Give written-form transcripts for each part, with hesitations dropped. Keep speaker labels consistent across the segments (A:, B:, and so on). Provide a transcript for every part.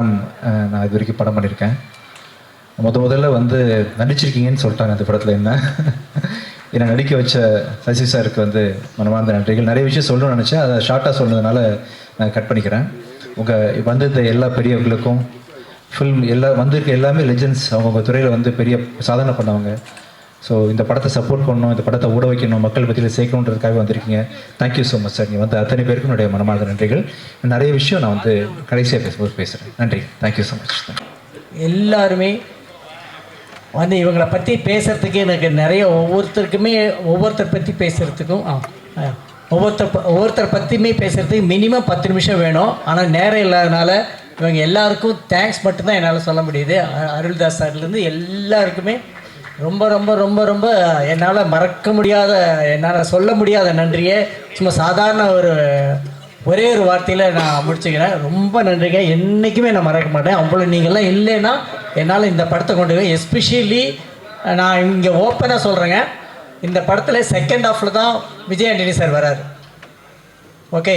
A: நான் இது வரைக்கும் படம் பண்ணியிருக்கேன். முதல்ல வந்து நடிச்சிருக்கீங்கன்னு சொல்லிட்டாங்க அந்த படத்தில். என்னை நடிக்க வச்ச சசி சாருக்கு வந்து மனமார்ந்த நன்றிகள். நிறைய விஷயம் சொல்லணும்னு நினச்சேன், அதை ஷார்ட்டாக சொன்னதுனால நான் கட் பண்ணிக்கிறேன். உங்கள் வந்திருந்த எல்லா பெரியவர்களுக்கும் வந்திருக்க எல்லாமே லெஜெண்ட்ஸ். அவங்கவுங்க துறையில் வந்து பெரிய சாதனை பண்ணவங்க. ஸோ இந்த படத்தை சப்போர்ட் பண்ணணும், இந்த படத்தை ஓட வைக்கணும், மக்கள் மத்தியில் சேர்க்கணுன்றதுக்காக வந்திருக்கீங்க. Thank you so much sir. நீங்கள் வந்து அத்தனை பேருக்கும் என்னுடைய மனமார்ந்த நன்றிகள். நிறைய விஷயம் நான் வந்து கடைசியாக பேசும்போது பேசுகிறேன். நன்றி. Thank you so much.
B: எல்லாருமே வந்து இவங்களை பற்றி பேசுகிறதுக்கு எனக்கு நிறைய ஒவ்வொருத்தர் பற்றி பேசுகிறதுக்கும் ஒவ்வொருத்தர் பற்றியுமே பேசுகிறதுக்கு மினிமம் 10 நிமிஷம் வேணும். ஆனால் நேரம் இல்லாதனால இவங்க எல்லாருக்கும் தேங்க்ஸ் மட்டும்தான் என்னால் சொல்ல முடியுது. அருள்தாஸ் சார்லேருந்து எல்லாருக்குமே ரொம்ப ரொம்ப ரொம்ப ரொம்ப என்னால் மறக்க முடியாத, என்னால் சொல்ல முடியாத நன்றியை சும்மா சாதாரண ஒரே ஒரு வார்த்தையில் நான் முடிச்சுக்கிறேன். ரொம்ப நன்றிங்க. என்றைக்குமே நான் மறக்க மாட்டேன். அவ்வளோ நீங்கள்லாம் இல்லைன்னா என்னால் இந்த படத்தை கொண்டு போய், எஸ்பெஷலி நான் இங்கே ஓப்பனாக சொல்கிறேங்க, இந்த படத்தில் செகண்ட் ஹாஃபில் தான் விஜய் ஆண்டனி சார் வராரு. ஓகே,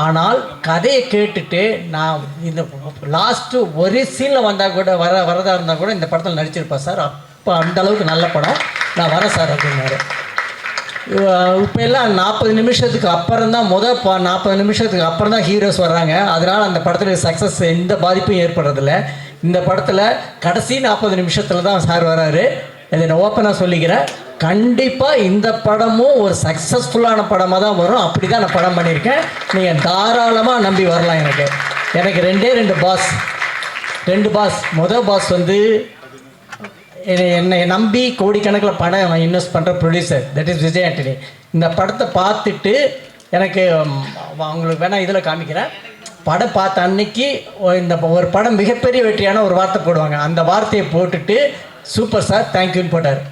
B: ஆனால் கதையை கேட்டுட்டு நான் இந்த லாஸ்ட்டு ஒரு சீனில் வந்தால் கூட வரதா இருந்தால் கூட இந்த படத்தில் நடிச்சிருப்பேன் சார். அப்போ அந்தளவுக்கு நல்ல படம், நான் வரேன் சார் அப்படின்னாரு. இப்போ எல்லாம் 40 நிமிஷத்துக்கு அப்புறம் தான் 40 நிமிஷத்துக்கு அப்புறம் தான் ஹீரோஸ் வர்றாங்க. அதனால் அந்த படத்தில் சக்ஸஸ் எந்த பாதிப்பும் ஏற்படுறதில்ல. இந்த படத்தில் கடைசி 40 நிமிஷத்தில் தான் சார் வராரு. இதை நான் ஓப்பனாக சொல்லிக்கிறேன். கண்டிப்பாக இந்த படமும் ஒரு சக்ஸஸ்ஃபுல்லான படமாக தான் வரும். அப்படி தான் நான் படம் பண்ணியிருக்கேன். நீங்கள் தாராளமாக நம்பி வரலாம். எனக்கு ரெண்டு பாஸ். மொதல் பாஸ் வந்து என்னை நம்பி கோடிக்கணக்கில் படம் இன்வெஸ்ட் பண்ணுற producer, that is Vijay Antony. இந்த படத்தை பார்த்துட்டு எனக்கு அவங்களுக்கு வேணால் இதில் காமிக்கிறேன். படம் பார்த்த அன்னைக்கு இந்த ஒரு படம் மிகப்பெரிய வெற்றியான ஒரு வார்த்தை போடுவாங்க. அந்த வார்த்தையை போட்டுட்டு சூப்பர் சார் தேங்க்யூன்னு போட்டார்.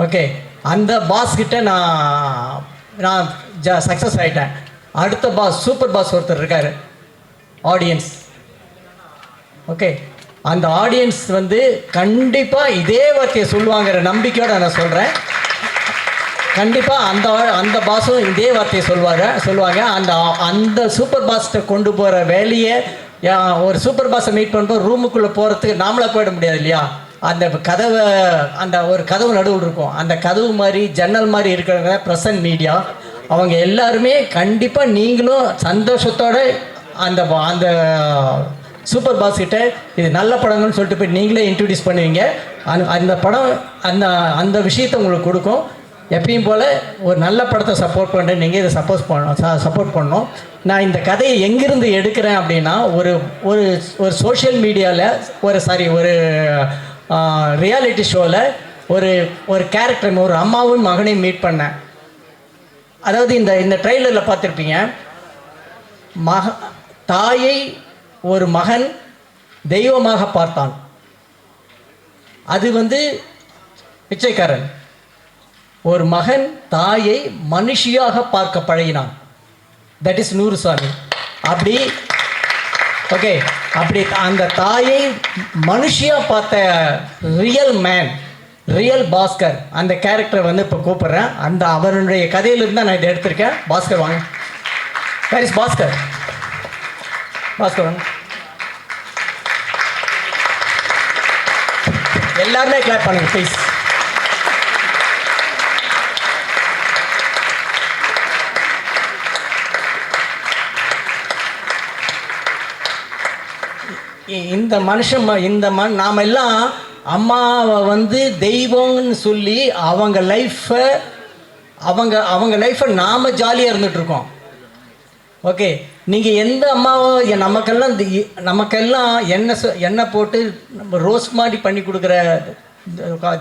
B: ஓகே, அந்த பாஸ்கிட்ட நான் சக்ஸஸ் ஆகிட்டேன். அடுத்த பாஸ், சூப்பர் பாஸ் ஒருத்தர் இருக்கார், ஆடியன்ஸ். ஓகே, அந்த ஆடியன்ஸ் வந்து கண்டிப்பாக இதே வார்த்தையை சொல்லுவாங்கிற நம்பிக்கையோடு நான் சொல்கிறேன். கண்டிப்பாக அந்த பாஸும் இதே வார்த்தையை சொல்லுவாங்க. அந்த சூப்பர் பாஸ்ட்டை கொண்டு போகிற வேலையை, ஒரு சூப்பர் பாஸை மீட் பண்ணுறோம், ரூமுக்குள்ளே போகிறதுக்கு நாமளாக போயிட முடியாது இல்லையா? அந்த ஒரு கதவு நடுவில் இருக்கும். அந்த கதவு மாதிரி ஜன்னல் மாதிரி இருக்கிறவங்க ப்ரெசன்ட் மீடியா, அவங்க எல்லாருமே கண்டிப்பாக நீங்களும் சந்தோஷத்தோடு அந்த சூப்பர் பாஸ் கிட்ட இது நல்ல படங்கள்னு சொல்லிட்டு போய் நீங்களே இன்ட்ரடியூஸ் பண்ணுவீங்க. அந்த படம் அந்த விஷயத்தை உங்களுக்கு கொடுக்கும். எப்பயும் போல் ஒரு நல்ல படத்தை சப்போர்ட் பண்ணுறேன். நீங்கள் இதை சப்போர்ட் பண்ணணும். நான் இந்த கதையை எங்கேருந்து எடுக்கிறேன் அப்படின்னா, ஒரு சோஷியல் மீடியாவில் ஒரு ரியாலிட்டி ஷோவில் ஒரு கேரக்டர், ஒரு அம்மாவும் மகனையும் மீட் பண்ணேன். அதாவது இந்த ட்ரெய்லரில் பார்த்துருப்பீங்க, தாயை ஒரு மகன் தெய்வமாக பார்த்தான். அது வந்து பிச்சைக்காரன். ஒரு மகன் தாயை மனுஷியாக பார்க்க பழகினான். That is நூறுசாமி. அப்படி ஓகே, அப்படி அந்த தாயை மனுஷியாக பார்த்த ரியல் மேன், ரியல் பாஸ்கர், அந்த கேரக்டரை வந்து இப்போ கூப்பிட்றேன். அவருடைய கதையிலிருந்து தான் நான் இதை எடுத்திருக்கேன். பாஸ்கர் வாங்க. Where is Bhaskar? பாஸ்கர் வாங்க. எல்லாருமே கிளாப் பண்ணுங்க ப்ளீஸ். நாம் எல்லாம் அம்மாவை வந்து தெய்வம்னு சொல்லி அவங்க லைஃப்பை நாம் ஜாலியாக இருந்துகிட்ருக்கோம். ஓகே, நீங்கள் எந்த அம்மாவோ நமக்கெல்லாம் எண்ணெய் போட்டு ரோஸ்ட் மாதிரி பண்ணி கொடுக்குற,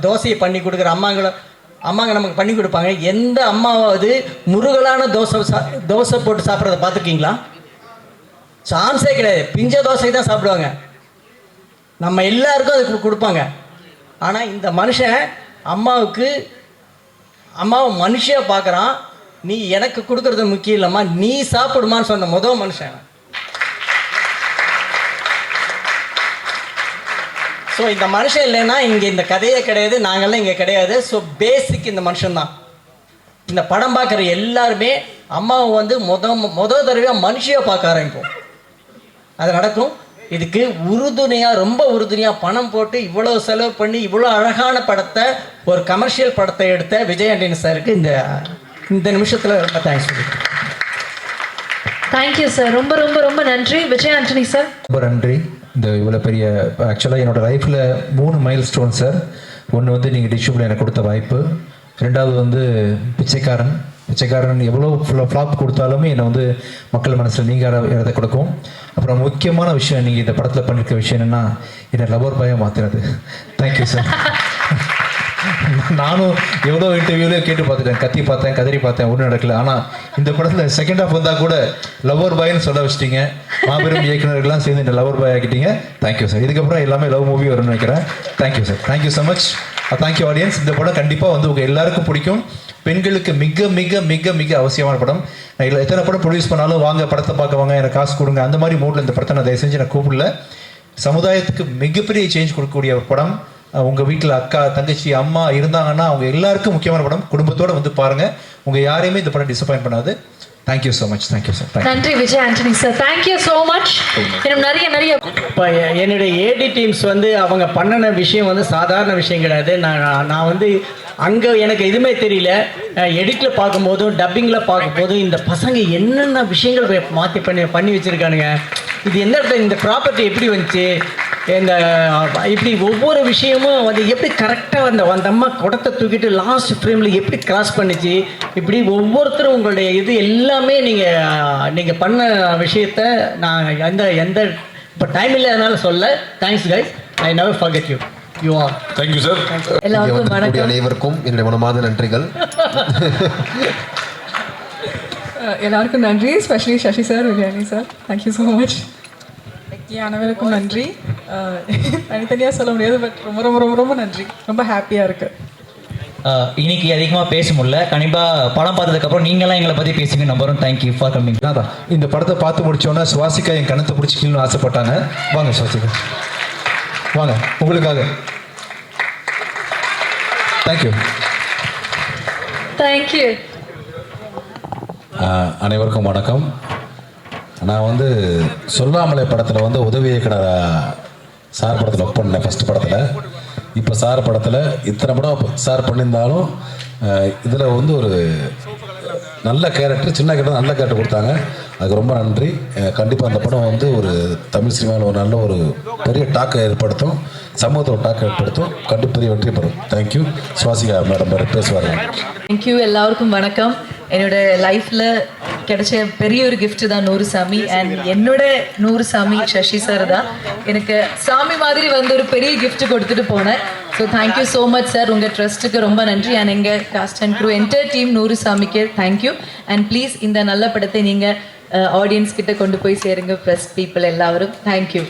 B: தோசையை பண்ணி கொடுக்குற அம்மாங்க நமக்கு பண்ணி கொடுப்பாங்க. எந்த அம்மாவாவது முருகலான தோசை போட்டு சாப்பிட்றத பார்த்துருக்கீங்களா? சான்ஸே கிடையாது. பிஞ்ச தோசை தான் சாப்பிடுவாங்க. நம்ம எல்லாருக்கும் அது கொடுப்பாங்க. ஆனால் இந்த மனுஷன் அம்மாவை மனுஷியாக பார்க்குறான். நீ எனக்கு கொடுக்கறது முக்கியம் இல்லைம்மா, நீ சாப்பிடுமான்னு சொன்ன முதல் மனுஷன். ஸோ இந்த மனுஷன் இல்லைன்னா இங்கே இந்த கதையே கிடையாது, நாங்கள்லாம் இங்கே கிடையாது. ஸோ பேசிக் இந்த மனுஷன்தான். இந்த படம் பார்க்குற எல்லாருமே அம்மாவை வந்து முதல் தடவையாக மனுஷியாக பார்க்க ஆரம்பிப்போம். அது நடக்கும். இதுக்கு உறுதுணையாக ரொம்ப உறுதுணையாக பணம் போட்டு இவ்வளோ செலவு பண்ணி இவ்வளோ அழகான படத்தை ஒரு கமர்ஷியல் படத்தை எடுத்த விஜய் ஆண்டனி சாருக்கு இந்த நிமிஷத்தில் ரொம்ப தேங்க்ஸ் சொல்லிக்கிறேன்.
C: Thank you sir. ரொம்ப ரொம்ப ரொம்ப நன்றி விஜய் ஆண்டனி சார்.
A: ரொம்ப நன்றி. இந்த இவ்வளோ பெரிய ஆக்சுவலாக என்னோடய லைஃப்பில் 3 மைல் ஸ்டோன் சார். ஒன்று வந்து நீங்கள் டிஸ்ட்ரிபியூட் எனக்கு கொடுத்த வாய்ப்பு, ரெண்டாவது வந்து பிச்சைக்காரன் எவ்வளோ ஃப்ளாப் கொடுத்தாலுமே என்னை வந்து மக்கள் மனசில் நீங்காத இடத்தை கொடுக்கும். அப்புறம் முக்கியமான விஷயம் நீங்கள் இந்த படத்தில் பண்ணியிருக்க விஷயம் என்னென்னா என்னை லவர் பாயாக மாற்றினது. Thank you sir. நானும் எவ்வளோ இன்டர்வியூலேயே கேட்டு பார்த்துட்டேன், கத்தி பார்த்தேன், கதறி பார்த்தேன், ஒன்றும் நடக்கல. ஆனால் இந்த படத்தில் செகண்ட் ஹாஃப் வந்தால் கூட லவர் பாய்னு சொல்ல வச்சிட்டிங்க. மாபெரும் இயக்குநர்கள்லாம் சேர்ந்து இந்த லவர் பாய் ஆக்கிட்டீங்க. Thank you sir. இதுக்கப்புறம் எல்லாமே லவ் மூவி வரும்னு நினைக்கிறேன். Thank you sir. Thank you so much. Thank you audience. இந்த படம் கண்டிப்பாக வந்து உங்கள் எல்லாருக்கும் பிடிக்கும். பெண்களுக்கு மிக மிக மிக மிக அவசியமான படம். நான் இல்லை எத்தனை படம் ப்ரொடியூஸ் பண்ணாலும் வாங்க படத்தை பார்க்க வாங்க, எனக்கு காசு கொடுங்க, அந்த மாதிரி மூடில் இந்த படத்தை நான் தயவு செஞ்சு நான் கூப்பிடல. சமுதாயத்துக்கு மிகப்பெரிய சேஞ்ச் கொடுக்கக்கூடிய ஒரு படம். உங்கள் வீட்டில் அக்கா, தங்கச்சி, அம்மா இருந்தாங்கன்னா அவங்க எல்லாருக்கும் முக்கியமான படம். குடும்பத்தோடு வந்து பாருங்கள். உங்கள் யாரையுமே இந்த படம் டிசப்பாயின்ட் பண்ணாது. Thank you so much. Thank you sir.
C: நன்றி Vijay Antony sir. Thank you so much. இன்னும் நிறைய
B: இப்போ என்னுடைய ஏடி டீம்ஸ் வந்து அவங்க பண்ணின விஷயம் வந்து சாதாரண விஷயம் கிடையாது. நான் வந்து அங்கே எனக்கு எதுவுமே தெரியல. எடிட்டில் பார்க்கும்போதும் டப்பிங்கில் பார்க்கும்போதும் இந்த பசங்க என்னென்ன விஷயங்கள் மாற்றி பண்ணி வச்சுருக்கானுங்க. இது என்ன இந்த ப்ராப்பர்ட்டி எப்படி வந்துச்சு, இந்த இப்படி ஒவ்வொரு விஷயமும் வந்து எப்படி கரெக்டாக அந்த அம்மா குடத்தை தூக்கிட்டு லாஸ்ட் ஃப்ரேமில் எப்படி கிராஸ் பண்ணிச்சு, இப்படி ஒவ்வொருத்தரும் உங்களுடைய இது எல்லாமே நீங்கள் பண்ண விஷயத்த நான் எந்த இப்போ டைம் இல்லாதனால சொல்ல. Thanks guys. I never forget you. You are.
D: Thank you sir.
C: எல்லாருக்கும் வணக்கம்.
D: அனைவருக்கும் என்னுடைய மனமார்ந்த நன்றிகள்.
E: எல்லாருக்கும் நன்றி. Specially Sasi sir, Vijayani sir, thank you so much. அனைவருக்கும் நன்றி. தனித்தனியாக சொல்ல முடியாது, பட் ரொம்ப ரொம்ப ரொம்ப ரொம்ப நன்றி. ரொம்ப ஹாப்பியாக இருக்குது.
F: இன்னைக்கு அதிகமாக பேச முடியல. கண்டிப்பாக படம் பார்த்ததுக்கப்புறம் நீங்களாம் எங்களை பற்றி பேசுங்க நம்பரும். Thank you for coming.
A: அதான் இந்த படத்தை பார்த்து முடிச்சோன்னா சுவாசிக்கா என் கணத்தை பிடிச்சிக்கணும்னு ஆசைப்பட்டாங்க. வாங்க சுவாசிக்கா, வாங்க உங்களுக்காக. தேங்க்யூ.
C: தேங்க்யூ.
G: அனைவருக்கும் வணக்கம். நான் வந்து சொல்லாமலை படத்தில் வந்து உதவி இயக்குனர் சார் படத்தில் ஒர்க் பண்ணேன் ஃபஸ்ட்டு படத்தில். இப்போ சார் படத்தில் இத்தனை படம் சார் பண்ணியிருந்தாலும் இதில் வந்து ஒரு நல்ல கேரக்டர், சின்ன கேரக்டர், நல்ல கேரக்டர் கொடுத்தாங்க. அதுக்கு ரொம்ப நன்றி. கண்டிப்பாக அந்த படம் வந்து ஒரு தமிழ் சினிமாவில் ஒரு நல்ல ஒரு பெரிய டாக்கை ஏற்படுத்தும், சமூகத்தில் ஒரு டாக்கை ஏற்படுத்தும். கண்டிப்பாக பெரிய வெற்றி பெறும். தேங்க்யூ. சுவாசிகா மேடம் பேசுவார்கள்.
C: தேங்க்யூ. எல்லாருக்கும் வணக்கம். என்னோட லைஃப்பில் கிடைச்ச பெரிய ஒரு கிஃப்ட் தான் 100 சாமி. அண்ட் என்னோட 100 சாமி சசி சார் தான் எனக்கு சாமி மாதிரி வந்து ஒரு பெரிய கிஃப்ட் கொடுத்துட்டு போனேன். So thank you so much sir. உங்கள் ட்ரஸ்ட்டுக்கு ரொம்ப நன்றி. அண்ட் எங்கள் cast and crew entire team 100 சாமிக்கு தேங்க்யூ. அண்ட் ப்ளீஸ் இந்த நல்ல படத்தை நீங்கள் ஆடியன்ஸ் கிட்ட கொண்டு போய் சேருங்க, ப்ரெஸ் பீப்புள் எல்லாரும். தேங்க்யூ.